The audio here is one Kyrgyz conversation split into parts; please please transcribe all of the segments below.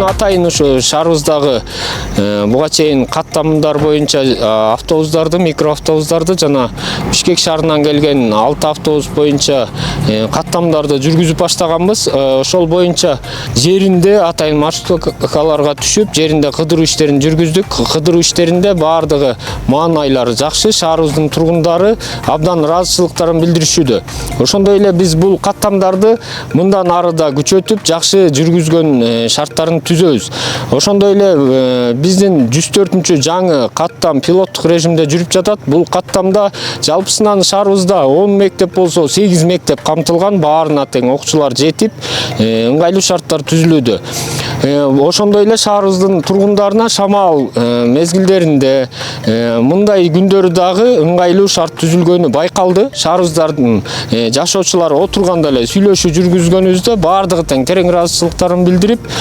бүгүн атайын ушу шаарыбыздагы буга чейин каттамдар боюнча автобустарды, микроавтобустарды жана Бишкек шаарынан келген 6 автобус боюнча каттамдарды жүргүзүп баштаганбыз. Ошол боюнча жеринде атайын маршруткаларга түшүп, жеринде кыдыруу иштерин жүргүздүк. Кыдыруу иштеринде баардыгы маанайлары жакшы, шаарыбыздын тургундары абдан ыраазычылыктарын билдиришүүдө. Ошондой эле биз бул каттамдарды мындан ары да күчөтүп, жакшы жүргүзгөн шарттарын түзөбүз. Ошондой эле биздин 104-чү жаңы каттам пилоттук режимде жүрүп жатат. Бул каттамда жалпысынан шаарыбызда 10 мектеп болсо 8 мектеп камтылган, баарына тең окуучулар жетип, ыңгайлуу шарттар түзүлүүдө. Ошондой эле шаарыбыздын тургундарына шамал мезгилдеринде мындай күндөрү дагы ыңгайлуу шарт түзүлгөнү байкалды. Шаарыбыздардын жашоочулары отурганда эле сүйлөшүү жүргүзгөнүбүздө баардыгы тең терең ыраазычылыктарын билдирип,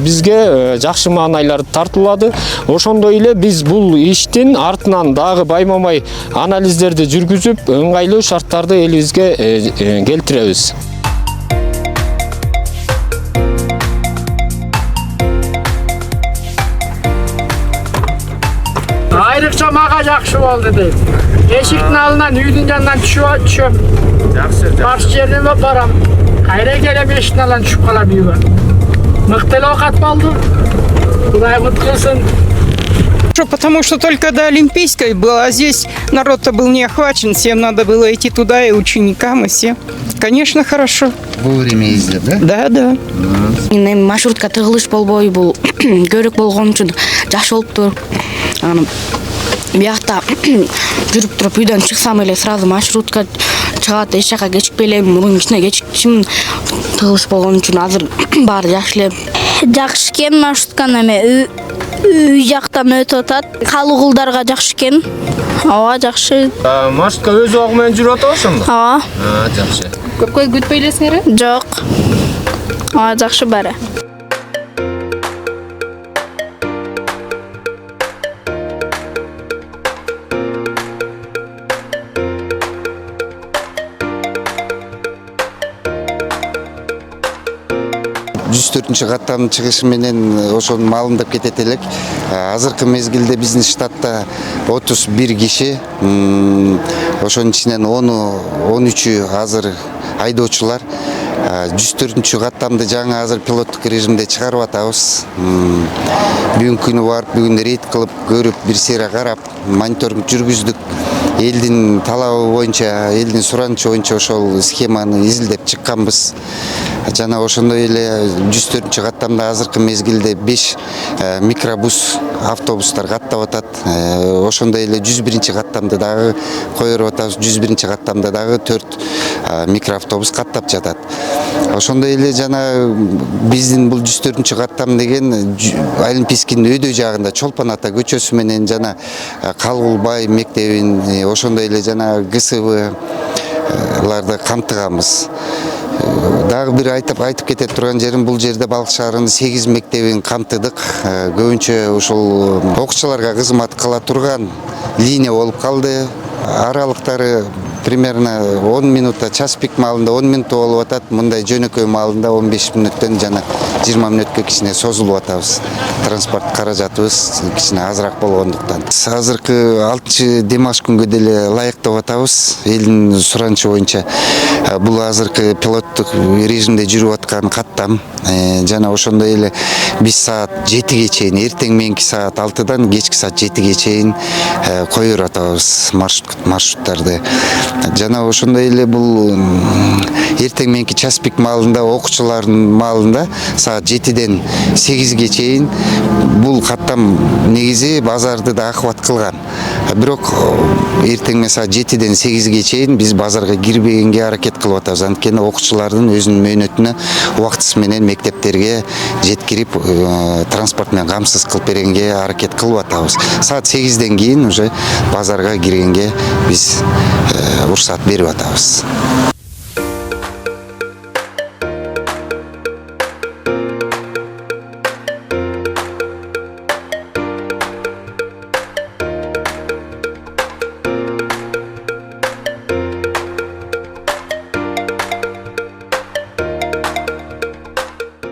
бизге жакшы маанайлар тартуулады. Ошондой эле биз бул иштин артынан дагы баймамай анализдерди жүргүзүп, ыңгайлуу шарттарды элибизге келтиребиз. Айрыкча мага жакшы болду дейт. Эшиктин алдынан үйдүн жанынан түшөм. Жакшы. Каршы жерине барам. Кайра келем эшиктин алдынан түшүп калам үйгө. Мыкты эле оокат болду. Кудай кут кылсын. Потому что только до Олимпийской было, а здесь народ-то был не охвачен, всем надо было идти туда, и ученикам, и всем. Конечно, хорошо. Вовремя ездят, да? Да. Маршрутка тыгылыш болбой, бул көрөк болгон үчүн жакшы болуптур. Биякта жүрүп туруп үйдөн чыксам эле сразу маршрутка чыгат, эч жака кечикпей элем. Мурун кичине кечикчим тыгылыш болгон үчүн азыр баары жакшы эле. Жакшы экен маршрутканы эме үй жактан өтүп атат. Калуугулдарга жакшы экен. Ооба, жакшы. Маршрутка өз убагы менен жүрүп атабы ошондо? Ооба. Жакшы. Көпкө күтпөй элесиңерби? Жок. Ооба, жакшы баары. 104-чү каттамдын чыгышы менен ошону маалымдап кетет элек. Азыркы мезгилде биздин штатта 31 киши, ошонун ичинен 13-ü азыр айдоочулар. 104-чү каттамды жаңы азыр пилоттук режимде чыгарып атабыз. Бүгүнкү күнү барып, бүгүн рейд кылып, көрүп, бир сыйра карап, мониторинг жүргүздүк. Элдин талабы боюнча, элдин суранычы боюнча ошол схеманы изилдеп чыкканбыз. Жана ошондой эле 104-чү каттамда азыркы мезгилде 5 микробус автобустар каттап атат. Ошондой эле 101-чи каттамда дагы коюп атабыз. 101-чи каттамда дагы 4 микроавтобус каттап жатат. Ошондой эле жана биздин бул 104-чү каттам деген Олимпийскийдин өйдө жагында Чолпон ата көчөсү менен жана Калгулбай мектебин, ошондой эле жана ГСВ-ларды камтыганбыз. Дагы бир айтып кетет турган жерим, бул жерде Балык шаарынын 8 мектебин камтыдык. Көбүнчө ушул окуучуларга кызмат кыла турган линия болуп калды. Аралыктары примерно 10 минутта, час пик маалында 10 минут болуп атат. Мындай жөнөкөй маалында 15 мүнөттөн жана 20 мүнөткө кичине созулуп атабыз. Транспорт каражатыбыз кичине азыраак болгондуктан. Азыркы 6 Демаш күнгө деле ылайыктап атабыз. Элдин суранычы боюнча бул азыркы пилоттук режимде жүрүп аткан каттам. Жана ошондой эле биз саат 7ге чейин, эртең мененки саат 6-дан кечки саат 7ге чейин коюп атабыз маршруттарды. Жана ошондой эле бул эртең мененки час пик маалында, окуучулардын маалында саат 7-ден 8ге чейин бул каттам негизи базарды да ахват кылган. Бирок эртең менен саат 7-ден 8ге чейин биз базарга кирбегенге аракет кылып атабыз. Анткени окуучулардын өзүнүн мөөнөтүнө убактысы менен мектептерге жеткирип, транспорт менен камсыз кылып бергенге аракет кылып атабыз. Саат 8-ден кийин уже базарга киргенге биз уруксат берип атабыз.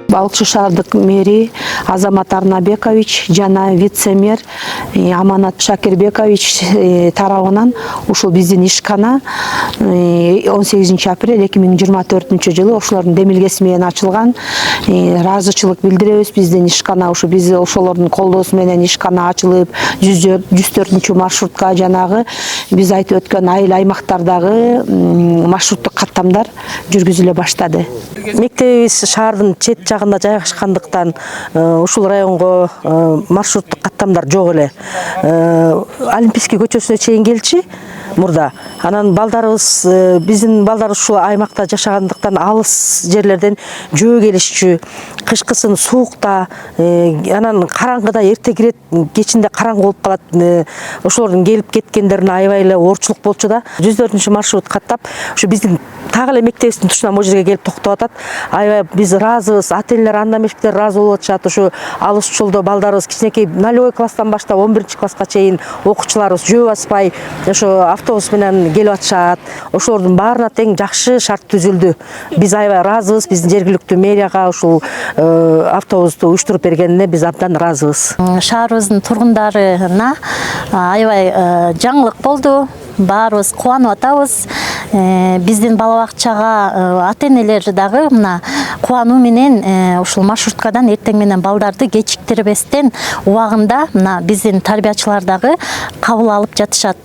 Балыкчы шаардык мэри Азамат Арнабекович жана вице-мэр Аманат Шакирбекович тарабынан ушул биздин ишкана 18 апрель 2024 жылы ошолордун демилгеси менен ачылган. Ыраазычылык билдиребиз. Биздин ишкана ушу биз ошолордун колдоосу менен ишкана ачылып 104 маршрутка жанагы биз айтып өткөн айыл аймактардагы маршруттук каттамдар жүргүзүлө баштады. Мектебибиз шаардын чет жагында жайгашкандыктан ушул районго маршруттук каттамдар жок эле. Олимпийский көчөсүнө чейин келчи мурда. Анан балдарыбыз, биздин балдарыбыз ушул аймакта жашагандыктан алыс жерлерден жөө келишчү. Кышкысын суукта, анан караңгыда эрте кирет, кечинде караңгы болуп калат. Ошолордун келип кеткендерине аябай эле оорчулук болчу да. 104 маршрут каттап, ушу биздин так эле мектебибиздин тушунан могу жерге келип токтоп атат. Аябай биз ыраазыбыз, ата-энелер, анда эмеспиктер ыраазы болуп атышат. Ушу алыс жолдо балдарыбыз кичинекей 0 класстан баштап 11 класска чейин окуучуларыбыз жөө баспай ошо автобус менен келип атышат. Ошолордун баарына тең жакшы шарт түзүлдү. Биз аябай ыраазыбыз. Биздин жергиликтүү мэрияга ушул автобусту уюштуруп бергенине биз абдан ыраазыбыз. Шаарыбыздын тургундарына аябай жаңылык болду. Баарыбыз кубанып атабыз. Биздин бала бакчага ата-энелер дагы мына кубануу менен ушул маршруткадан эртең менен балдарды кечиктирбестен убагында мына биздин тарбиячылар дагы кабыл алып жатышат.